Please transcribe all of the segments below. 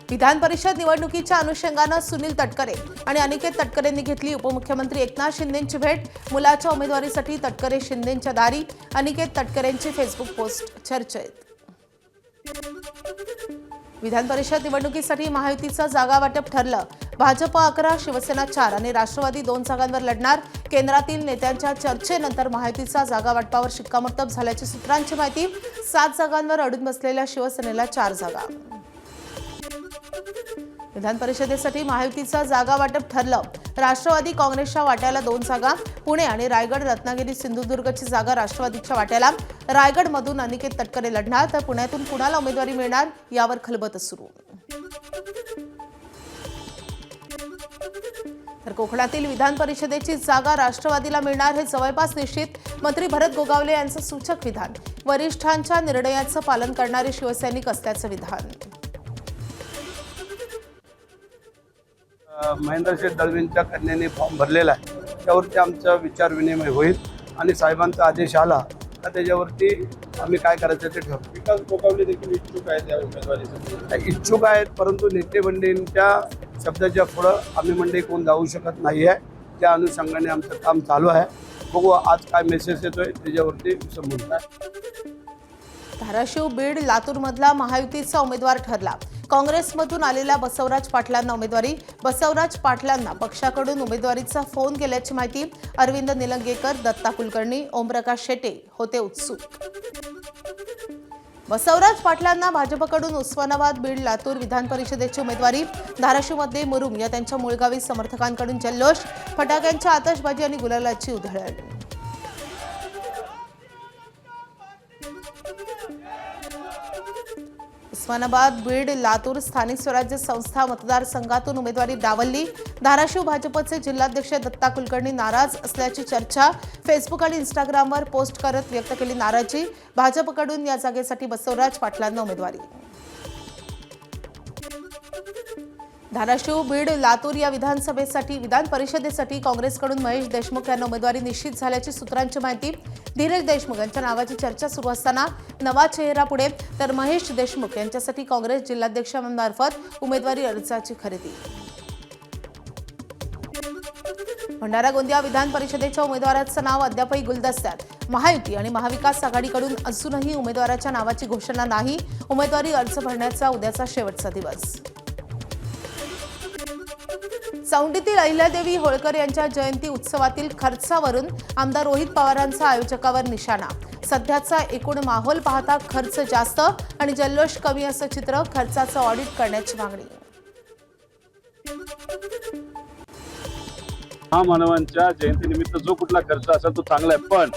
विधान परिषद निवडणुकीच्या अनुषंगाने सुनील तटकरे आणि अनिकेत तटकरेंनी घेतली उपमुख्यमंत्री एकनाथ शिंदेंची भेट। मुलाच्या उमेदवारीसाठी तटकरे शिंदेंच्या दारी। अनिकेत तटकरेंची फेसबुक पोस्ट चर्चेत। विधान परिषद निवडणुकीसाठी महायुतीचं जागा वाटप ठरलं। भाजप 11, शिवसेना 4 आणि राष्ट्रवादी 2 जागांवर लढणार। केंद्रातील नेत्यांच्या चर्चेनंतर महायुतीचा जागा वाटपावर शिक्कामोर्तब झाल्याची सूत्रांची माहिती। 7 जागांवर अडून बसलेल्या शिवसेनेला 4 जागा। विधान परिषदेसाठी महायुतीचं जागा वाटप ठरलं। राष्ट्रवादी काँग्रेसच्या वाट्याला 2 जागा। पुणे आणि रायगड, रत्नागिरी, सिंधुदुर्गची जागा राष्ट्रवादीच्या वाट्याला। रायगडमधून अनिकेत तटकरे लढणार तर पुण्यातून कुणाला उमेदवारी मिळणार यावर खलबत सुरू। तर कोकणातील विधान परिषदेची जागा राष्ट्रवादीला मिळणार हे जवळपास निश्चित। मंत्री भरत गोगावले यांचं सूचक विधान। वरिष्ठांच्या निर्णयाचं पालन करणारे शिवसैनिक असल्याचं विधान। महेंद्र शेठ दळवींच्या कन्याने फॉर्म भरलेला आहे, त्यावरती आमचा विचार विनिमय होईल आणि साहेबांचा आदेश आला तर त्याच्यावरती आम्ही काय करायचं ते ठरवू। विकास गोगावले देखील इच्छुक आहेत या उमेदवारीसाठी। इच्छुक आहेत, परंतु नेते मंडळींच्या शब्दाच्या पुढं आम्ही मंडळी कोण जाऊ शकत नाही आहे। त्या अनुषंगाने आमचं काम चालू आहे। बघू आज काय मेसेज येतोय त्याच्यावरती समजून। धाराशिव, बीड, लातूरमधला महायुतीचा उमेदवार ठरला। काँग्रेसमधून आलेल्या बसवराज पाटलांना उमेदवारी। बसवराज पाटलांना पक्षाकडून उमेदवारीचा फोन केल्याची माहिती। अरविंद निलंगेकर, दत्ता कुलकर्णी, ओमप्रकाश शेटे होते उत्सुक। बसवराज पाटलांना भाजपकडून उस्मानाबाद, बीड, लातूर विधान परिषदेची उमेदवारी। धाराशिवमध्ये मुरुम या त्यांच्या मूळगावी समर्थकांकडून जल्लोष। फटाक्यांच्या आतषबाजी आणि गुलालाची उधळण। उस्मानाबाद, बीड, लातूर स्थानिक स्वराज्य संस्था मतदारसंघातून उमेदवारी डावलली। धाराशिव भाजपचे जिल्हाध्यक्ष दत्ता कुलकर्णी नाराज असल्याची चर्चा। फेसबुक आणि इंस्टाग्रामवर पोस्ट करत व्यक्त केली नाराजी। भाजपकडून या जागेसाठी बसवराज पाटलांना उमेदवारी। धाराशिव, बीड, लातूर या विधान परिषदेसाठी काँग्रेसकडून महेश देशमुख यांना उमेदवारी निश्चित झाल्याची सूत्रांची माहिती। धीरज देशमुख यांच्या नावाची चर्चा सुरू असताना नवा चेहरा पुढे, तर महेश देशमुख यांच्यासाठी काँग्रेस जिल्हाध्यक्षांमार्फत उमेदवारी अर्जाची खरेदी। भंडारा गोंदिया विधान परिषदेच्या उमेदवाराचं नाव अद्यापही गुलदस्त्यात। महायुती आणि महाविकास आघाडीकडून अजूनही उमेदवाराच्या नावाची घोषणा नाही। उमेदवारी अर्ज भरण्याचा उद्याचा शेवटचा दिवस। चौंडीतील अहिल्यादेवी होळकर यांच्या जयंती उत्सवातील खर्चावरून आमदार रोहित पवारांचा आयोजकावर निशाणा। सध्याचा एकूण माहोल पाहता खर्च जास्त आणि जल्लोष कमी असं चित्र। खर्चाचं ऑडिट करण्याची मागणी। महामानवांच्या जयंतीनिमित्त जो कुठला खर्च असेल तो चांगला आहे, पण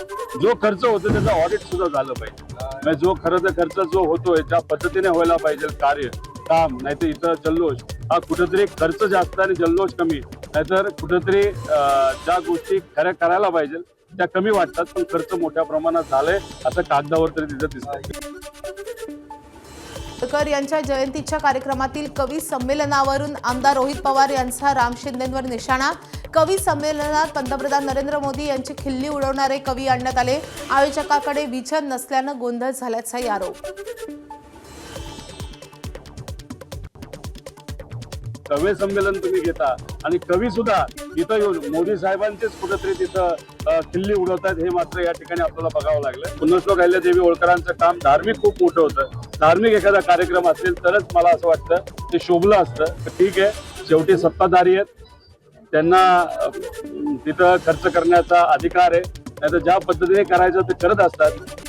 जो खर्च होतो त्याचा ऑडिट सुद्धा झालं पाहिजे। म्हणजे जो खर्च जो होतोय ज्या पद्धतीने व्हायला पाहिजे कार्य काम, नाहीतर इथं जल्लोष हा कुठेतरी खर्च जास्त आणि जल्लोष कमी, नाहीतर कुठेतरी ज्या गोष्टी खऱ्या करायला पाहिजे त्या कमी वाटतात पण खर्च मोठ्या प्रमाणात झालाय असं कागदावर तरी तिथं दिसतंय। होळकर यांच्या जयंतीच्या कार्यक्रमातील कवी संमेलनावरून आमदार रोहित पवार यांचा राम शिंदेंवर निशाणा। कवी संमेलनात पंतप्रधान नरेंद्र मोदी यांची खिल्ली उडवणारे कवी आणण्यात आले। आयोजकाकडे विजन नसल्यानं गोंधळ झाल्याचाही आरोप। कवी संमेलन तुम्ही घेता आणि कवी सुद्धा इथं येऊन मोदी साहेबांचेच कुठेतरी तिथं खिल्ली उडवतात, हे मात्र या ठिकाणी आपल्याला बघावं लागलं। पुण्यश्लोक अहिल्यादेवी होळकरांचं काम धार्मिक खूप मोठं होतं। धार्मिक एखादा कार्यक्रम असेल तरच मला असं वाटतं ते शोभलं असतं। ठीक आहे, शेवटी सत्ताधारी आहेत, त्यांना तिथं खर्च करण्याचा अधिकार आहे, नाहीतर ज्या पद्धतीने करायचं ते करत असतात।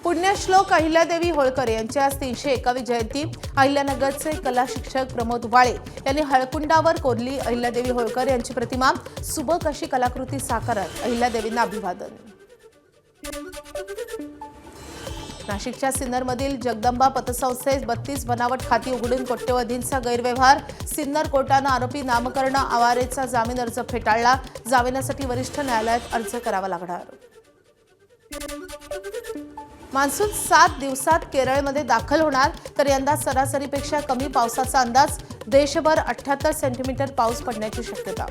पुण्यश्लोक अहिल्यादेवी होळकर यांची आज 301वी जयंती। अहिल्यानगरचे कला शिक्षक प्रमोद वाळे यांनी हळकुंडावर कोरली अहिल्यादेवी होळकर यांची प्रतिमा। सुबक अशी कलाकृती साकारत अहिल्यादेवींना अभिवादन। नाशिकच्या सिन्नरमधील जगदंबा पतसंस्थेत 32 बनावट खाती उघडून कोट्यवधींचा गैरव्यवहार। सिन्नर कोर्टानं आरोपी नामकरण आवारेचा जामीन अर्ज फेटाळला। जामिनासाठी वरिष्ठ न्यायालयात अर्ज करावा लागणार। मान्सून 7 दिवसात केरळमध्ये दाखल होणार, तर यंदा सरासरीपेक्षा कमी पावसाचा अंदाज। देशभर 78 सेंटीमीटर पाऊस पडण्याची शक्यता।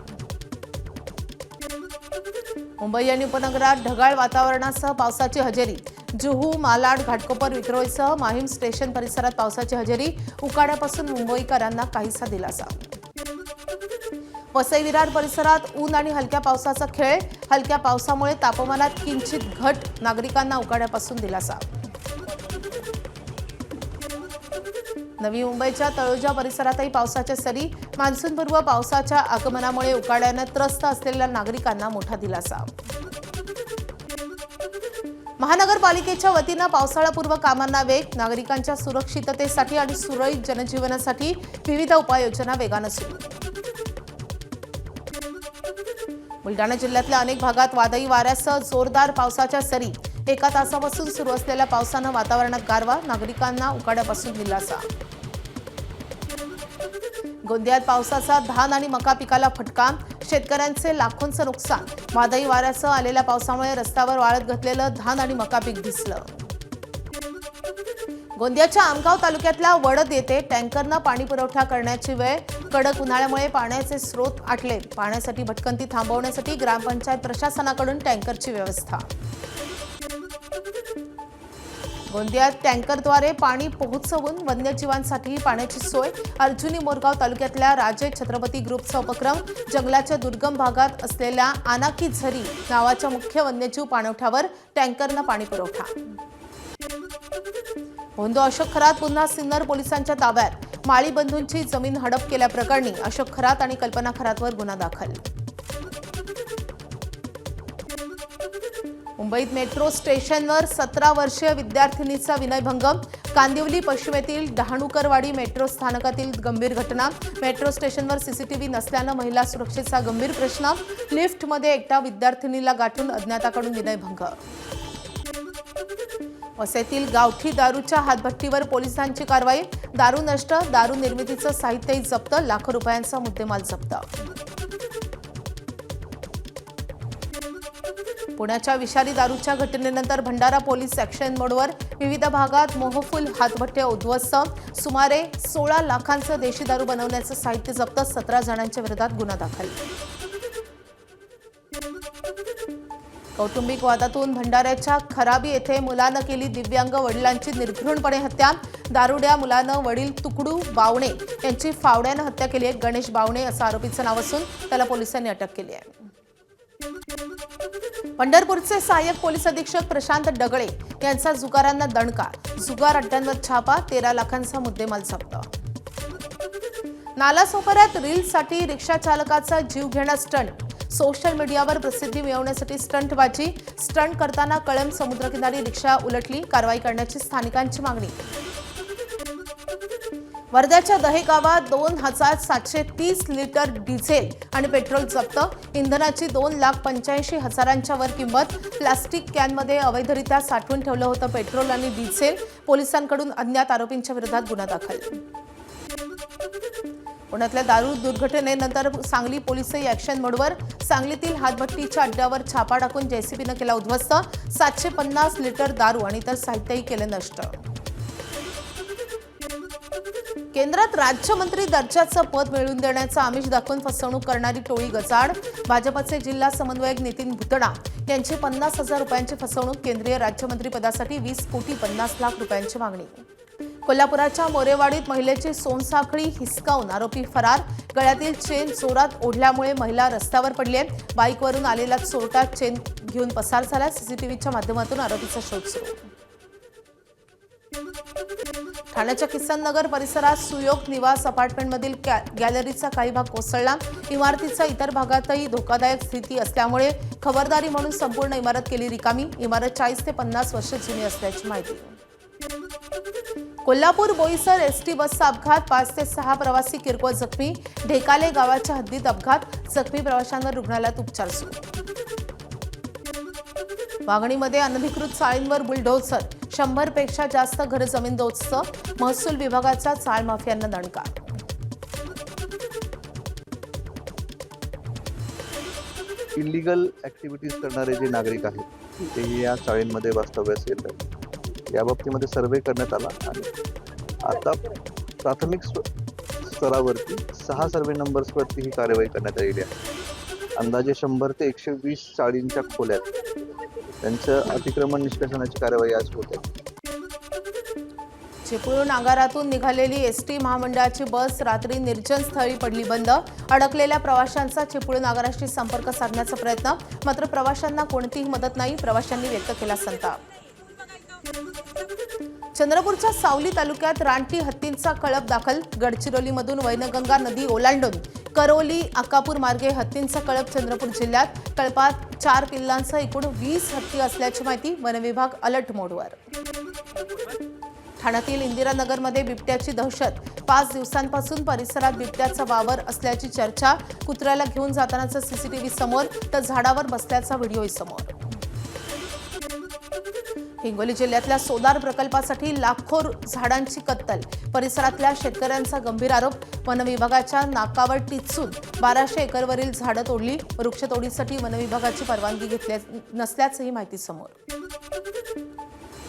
मुंबई आणि उपनगरात ढगाळ वातावरणासह पावसाची हजेरी। जुहू, मालाड, घाटकोपर, विक्रोळीसह माहीम स्टेशन परिसरात पावसाची हजेरी. उकाड्यापासून मुंबईकरांना काहीसा दिलासा. वसई विरार परिसरात ऊन आणि हलक्या पावसाचा खेळ. हलक्या पावसामुळे तापमानात किंचित घट. नागरिकांना उकाड्यापासून दिलासा. नवी मुंबईच्या तळोजा परिसरातही पावसाच्या सरी. मान्सूनपूर्व पावसाच्या आगमनामुळे उकाड्याने त्रस्त असलेल्या नागरिकांना मोठा दिलासा. महानगरपालिकेच्या वतीनं पावसाळापूर्व कामांना वेग. नागरिकांच्या सुरक्षिततेसाठी आणि सुरळीत जनजीवनासाठी विविध उपाययोजना वेगानं सुरू. बुलढाणा जिल्ह्यातल्या अनेक भागात वादळी वाऱ्यासह जोरदार पावसाच्या सरी. एका तासापासून सुरू असलेल्या पावसानं वातावरणात गारवा. नागरिकांना उकाड्यापासून दिलासा. गोंदियात पावसाचा धान आणि मका पिकाला फटका. शेतकऱ्यांचे लाखोंचं नुकसान. वादळी वाऱ्यासह आलेल्या पावसामुळे रस्त्यावर वाळत घातलेलं धान आणि मका पीक दिसलं. गोंदियाच्या आमगाव तालुक्यातल्या वडद येथे टँकरनं पाणी पुरवठा करण्याची वेळ. कडक उन्हाळ्यामुळे पाण्याचे स्रोत आटले. पाण्यासाठी भटकंती थांबवण्यासाठी ग्रामपंचायत प्रशासनाकडून टँकरची व्यवस्था. गोंदियात टँकरद्वारे पाणी पोहोचवून वन्यजीवांसाठी पाण्याची सोय. अर्जुनी मोरगाव तालुक्यातल्या राजे छत्रपती ग्रुपचा उपक्रम. जंगलाच्या दुर्गम भागात असलेल्या आनाकी झरी नावाच्या मुख्य वन्यजीव पाणवठ्यावर टँकरनं पाणी पुरवठा. भोंदो अशोक खरात पुन्हा सिन्नर पोलिसांच्या ताब्यात. माळी बंधूंची जमीन हडप केल्याप्रकरणी अशोक खरात आणि कल्पना खरातवर गुन्हा दाखल. मुंबईत मेट्रो स्टेशनवर 17 वर्षीय विद्यार्थिनीचा विनयभंग. कांदिवली पश्चिमेतील डहाणूकरवाडी मेट्रो स्थानकातील गंभीर घटना. मेट्रो स्टेशनवर सीसीटीव्ही नसल्यानं महिला सुरक्षेचा गंभीर प्रश्न. लिफ्टमध्ये एकटा विद्यार्थिनीला गाठून अज्ञाताकडून विनयभंग. वसईतील गावठी दारूच्या हातभट्टीवर पोलिसांची कारवाई. दारू नष्ट. दारू निर्मितीचं साहित्यही जप्त. लाखो रुपयांचा मुद्देमाल जप्त. पुण्याच्या विषारी दारूच्या घटनेनंतर भंडारा पोलीस ॲक्शन मोडवर. विविध भागात मोहफुल हातभट्ट्या उद्ध्वस्त. सुमारे 16 लाखांचं देशी दारू बनवण्याचं साहित्य जप्त. 17 जणांच्या विरोधात गुन्हा दाखल. कौटुंबिक वादातून भंडाऱ्याच्या खराबी येथे मुलानं केली दिव्यांग वडिलांची निर्घृणपणे हत्या. दारुड्या मुलानं वडील तुकडू बावणे यांची फावड्यानं हत्या केली आहे. गणेश बावणे असं आरोपीचं नाव असून त्याला पोलिसांनी अटक केली आहे. पंढरपूरचे सहाय्यक पोलीस अधीक्षक प्रशांत डगळे यांचा जुगारांना दणका. जुगार अड्ड्यांवर छापा. 13 लाखांचा मुद्देमाल जप्त. नालासोपाऱ्यात रील्ससाठी रिक्षा चालकाचा जीव घेणा स्टंट. सोशल मीडियावर प्रसिद्धी मिळवण्यासाठी स्टंटबाजी. स्टंट करताना कळंब समुद्रकिनारी रिक्षा उलटली. कारवाई करण्याची स्थानिकांची मागणी. वर्ध्याच्या दहेगावात 2,730 लिटर डिझेल आणि पेट्रोल जप्त. इंधनाची 2,85,000च्या वर किंमत. प्लास्टिक कॅनमध्ये अवैधरित्या साठवून ठेवलं होतं पेट्रोल आणि डिझेल. पोलिसांकडून अज्ञात आरोपींच्या विरोधात गुन्हा दाखल. पुण्यातल्या दारू दुर्घटनेनंतर सांगली पोलिसही ॲक्शन मोडवर. सांगलीतील हातभट्टीच्या अड्ड्यावर छापा टाकून जेसीबीनं केला उद्ध्वस्त. 750 लिटर दारू आणि इतर साहित्यही केले नष्ट. केंद्रात राज्यमंत्री दर्जाचं पद मिळवून देण्याचं आमिष दाखवून फसवणूक करणारी टोळी गजाआड. भाजपचे जिल्हा समन्वयक नितीन भुतडा यांची 50,000 रुपयांची फसवणूक. केंद्रीय राज्यमंत्री पदासाठी 20,50,00,000 रुपयांची मागणी. कोल्हापुराच्या मोरेवाडीत महिलेची सोनसाखळी हिसकावून आरोपी फरार. गळ्यातील चेन चोरात ओढल्यामुळे महिला रस्त्यावर पडली आहे. बाईकवरून आलेला चोरटा चेन घेऊन पसार झाला. सीसीटीव्हीच्या माध्यमातून आरोपीचा शोध सुरू. ठाण्याच्या किसन नगर परिसरात सुयोग निवास अपार्टमेंटमधील गॅलरीचा काही भाग कोसळला. इमारतीचा इतर भागातही धोकादायक स्थिती असल्यामुळे खबरदारी म्हणून संपूर्ण इमारत केली रिकामी. इमारत 40 ते 50 वर्ष जुनी असल्याची माहिती. कोल्हापूर बोईसर एसटी बसचा अपघात. 5 ते 6 प्रवासी किरकोळ जखमी. ढेकाले गावाच्या हद्दीत अपघात. जखमी प्रवाशांवर रुग्णालयात उपचार सुरू. वाघणीमध्ये अनधिकृत चाळींवर बुलडोझर. 100 पेक्षा जास्त घर जमीनदोस्त. महसूल विभागाचा चाळ माफियांना दणका. इलिगल ऍक्टिव्हिटीज करणारे जे नागरिक आहेत ते या चाळींमध्ये वास्तव्यास येत आहेत. या बाबतीमध्ये सर्वे करण्यात आला आणि आता प्राथमिक स्तरावरती 6 सर्वे नंबर्सवरती ही कार्यवाही करण्यात आलेली आहे. अंदाजे 100 ते 120 चाळींच्या खोल्यात त्यांचं अतिक्रमण निष्कासनाची कार्यवाही आज होत आहे. चिपळूण आगारातून निघालेली एसटी महामंडळाची बस रात्री निर्जन स्थळी पडली बंद. अडकलेल्या प्रवाशांचा चिपळूण आगाराशी संपर्क साधण्याचा प्रयत्न, मात्र प्रवाशांना कोणतीही मदत नाही. प्रवाशांनी व्यक्त केला संताप. चंद्रपूरच्या सावली तालुक्यात रानटी हत्तींचा कळप दाखल. गडचिरोलीमधून वैनगंगा नदी ओलांडून करोली अक्कापूर मार्गे हत्तींचा कळप चंद्रपूर जिल्ह्यात. कळपात 4 पिल्लांसह एकूण 20 हत्ती असल्याची माहिती. वनविभाग अलर्ट मोडवर. ठाण्यातील इंदिरानगरमध्ये बिबट्याची दहशत. 5 दिवसांपासून परिसरात बिबट्याचा वावर असल्याची चर्चा. कुत्र्याला घेऊन जातानाचा सीसीटीव्ही समोर, तर झाडावर बसल्याचा व्हिडिओही समोर. हिंगोली जिल्ह्यातल्या सोदार प्रकल्पासाठी लाखो झाडांची कत्तल. परिसरातल्या शेतकऱ्यांचा गंभीर आरोप. वनविभागाच्या नाकावर टिचून 1200 एकरवरील झाडं तोडली. वृक्षतोडीसाठी वनविभागाची परवानगी घेतली नसल्याचंही माहिती समोर.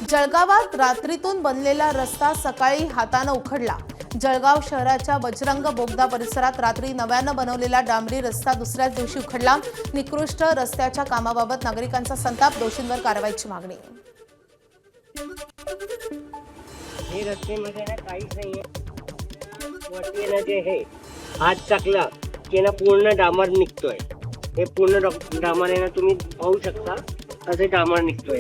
जळगावात रात्रीतून बनलेला रस्ता सकाळी हातानं उखडला. जळगाव शहराच्या बजरंग बोगदा परिसरात रात्री नव्यानं बनवलेला डांबरी रस्ता दुसऱ्याच दिवशी उखडला. निकृष्ट रस्त्याच्या कामाबाबत नागरिकांचा संताप. दोषींवर कारवाईची मागणी. हे रस्त्यामध्ये ना काहीच नाहीये. वरती ना जे हे हात टाकला की ना पूर्ण डांबर निघतोय. हे पूर्ण डांबर आहे ना, तुम्ही पाहू शकता असे डांबर निघतोय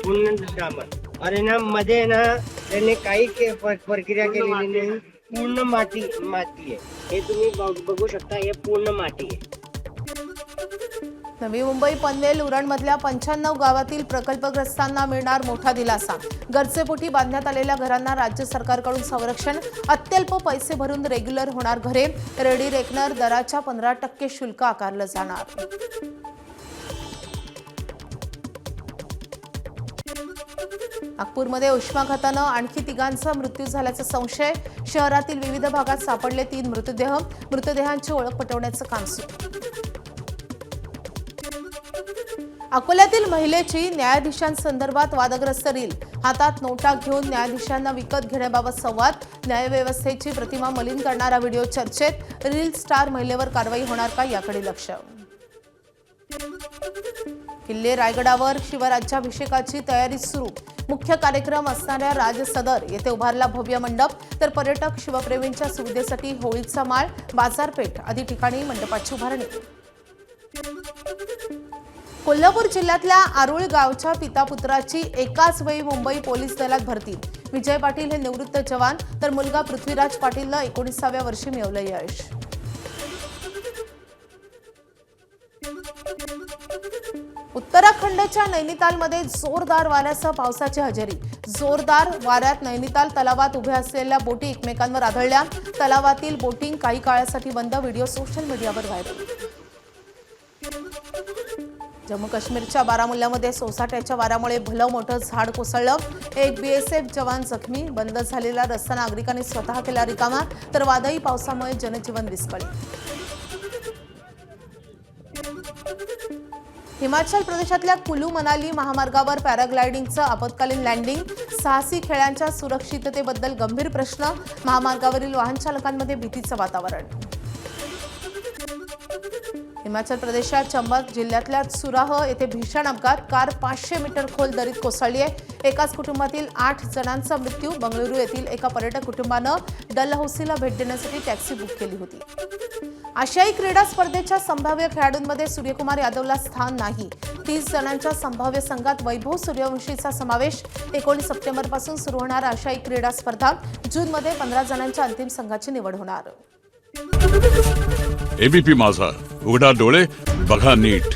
पूर्ण डांबर. आणि ना मध्ये ना त्याने काही प्रक्रिया केलेली नाही. पूर्ण माती आहे. हे तुम्ही बघू शकता, हे पूर्ण माती आहे. नवी मुंबई पनवेल उरणमधल्या 95 गावातील प्रकल्पग्रस्तांना मिळणार मोठा दिलासा. गरजेपोटी बांधण्यात आलेल्या घरांना राज्य सरकारकडून संरक्षण. अत्यल्प पैसे भरून रेग्युलर होणार घरे. रेडी रेकनर दराच्या 15% शुल्क आकारलं जाणार. नागपूरमध्ये उष्माघातानं आणखी 3 मृत्यू झाल्याचा संशय. शहरातील विविध भागात सापडले 3 मृतदेह. मृतदेहांची ओळख पटवण्याचं काम सुरू. अकोल्यातील महिलेची न्यायाधीशांसंदर्भात वादग्रस्त रील. हातात नोटा घेऊन न्यायाधीशांना विकत घेण्याबाबत संवाद. न्यायव्यवस्थेची प्रतिमा मलिन करणारा व्हिडिओ चर्चेत. रील स्टार महिलेवर कारवाई होणार का, याकडे लक्ष. किल्ले रायगडावर शिवराज्याभिषेकाची तयारी सुरू. मुख्य कार्यक्रम असणाऱ्या राजसदर येथे उभारला भव्य मंडप. तर पर्यटक शिवप्रेमींच्या सुविधेसाठी होळीचा माळ. बाजारपेठ आदी ठिकाणी मंडपाची उभारणी. कोल्हापूर जिल्ह्यातल्या आरुळ गावच्या पितापुत्राची एकाच वेळी मुंबई पोलीस दलात भरती. विजय पाटील हे निवृत्त जवान, तर मुलगा पृथ्वीराज पाटीलनं 19व्या वर्षी मिळवलं यश. उत्तराखंडच्या नैनितालमध्ये जोरदार वाऱ्यासह पावसाची हजेरी. जोरदार वाऱ्यात नैनिताल तलावात उभ्या असलेल्या बोटी एकमेकांवर आदळल्या. तलावातील बोटिंग काही काळासाठी बंद. व्हिडिओ सोशल मीडियावर व्हायरल. जम्मू काश्मीरच्या बारामुल्लामध्ये सोसाट्याच्या वाऱ्यामुळे भलं मोठं झाड कोसळलं. एक बीएसएफ जवान जखमी. बंद झालेला रस्ता नागरिकांनी स्वतः केला रिकामा. तर वादळी पावसामुळे जनजीवन विस्कळीत. हिमाचल प्रदेशातल्या कुलू मनाली महामार्गावर पॅराग्लायडिंगचं आपत्कालीन लँडिंग. साहसी खेळांच्या सुरक्षिततेबद्दल गंभीर प्रश्न. महामार्गावरील वाहन चालकांमध्ये भीतीचं वातावरण. हिमाचल प्रदेशात चंबा जिल्ह्यातल्या सुराह येथे भीषण अपघात. कार 500 मीटर खोल दरीत कोसळली आहे. एकाच कुटुंबातील 8 जणांचा मृत्यू. बंगळुरू येथील एका पर्यटक कुटुंबानं डलहौसीला भेट देण्यासाठी टॅक्सी बुक केली होती. आशियाई क्रीडा स्पर्धेच्या संभाव्य खेळाडूंमध्ये सूर्यकुमार यादवला स्थान नाही. 30 जणांच्या संभाव्य संघात वैभव सूर्यवंशीचा समावेश. 19 सप्टेंबरपासून सुरू होणार आशियाई क्रीडा स्पर्धा. जूनमध्ये 15 जणांच्या अंतिम संघाची निवड होणार. एबीपी माझा, उघडा डोळे बघा नीट.